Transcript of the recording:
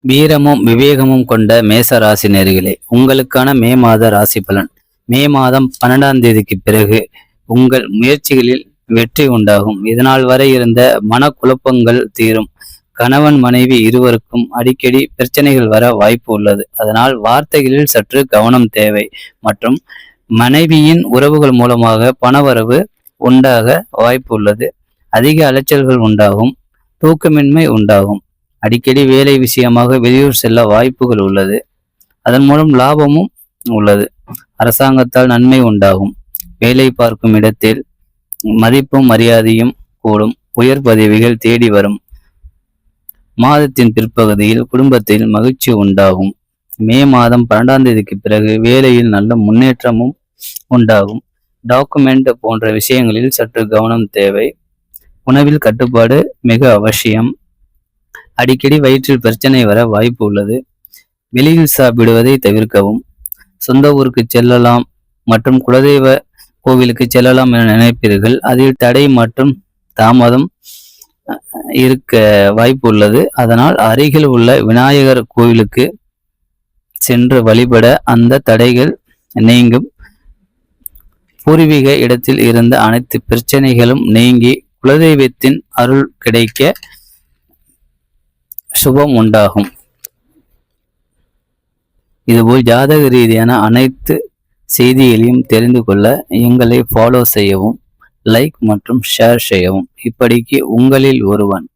வீரமும் விவேகமும் கொண்ட மேச ராசி நேயர்களே, உங்களுக்கான மே மாத ராசி பலன். மே மாதம் 12ஆம் தேதிக்கு பிறகு உங்கள் முயற்சிகளில் வெற்றி உண்டாகும். இதனால் வரை இருந்த மனக்குழப்பங்கள் தீரும். கணவன் மனைவி இருவருக்கும் அடிக்கடி பிரச்சனைகள் வர வாய்ப்பு உள்ளது. அதனால் வார்த்தைகளில் சற்று கவனம் தேவை. மற்றும் மனைவியின் உறவுகள் மூலமாக பணவரவு உண்டாக வாய்ப்பு உள்ளது. அதிக அலைச்சல்கள் உண்டாகும். தூக்கமின்மை உண்டாகும். அடிக்கடி வேலை விஷயமாக வெளியூர் செல்ல வாய்ப்புகள் உள்ளது. அதன் மூலம் லாபமும் உள்ளது. அரசாங்கத்தால் நன்மை உண்டாகும். வேலை பார்க்கும் இடத்தில் மதிப்பும் மரியாதையும் கூடும். உயர் பதவிகள் தேடி வரும். மாதத்தின் பிற்பகுதியில் குடும்பத்தில் மகிழ்ச்சி உண்டாகும். மே மாதம் 12ஆம் தேதிக்கு பிறகு வேலையில் நல்ல முன்னேற்றமும் உண்டாகும். டாக்குமெண்ட் போன்ற விஷயங்களில் சற்று கவனம் தேவை. உணவில் கட்டுப்பாடு மிக அவசியம். அடிக்கடி வயிற்றில் பிரச்சனை வர வாய்ப்பு உள்ளது. வெளியில் சாப்பிடுவதை தவிர்க்கவும். சொந்த ஊருக்கு செல்லலாம் மற்றும் குலதெய்வ கோவிலுக்கு செல்லலாம் என நினைப்பீர்கள். அதில் தடை மற்றும் தாமதம் இருக்க வாய்ப்பு உள்ளது. அதனால் அருகில் உள்ள விநாயகர் கோவிலுக்கு சென்று வழிபட அந்த தடைகள் நீங்கும். பூர்வீக இடத்தில் இருந்த அனைத்து பிரச்சனைகளும் நீங்கி குலதெய்வத்தின் அருள் கிடைக்க சுபம் உண்டாகும். இதுபோல் ஜாதக ரீதியான அனைத்து செய்திகளையும் தெரிந்து கொள்ள எங்களை ஃபாலோ செய்யவும், லைக் மற்றும் ஷேர் செய்யவும். இப்படிக்கு உங்களில் ஒருவன்.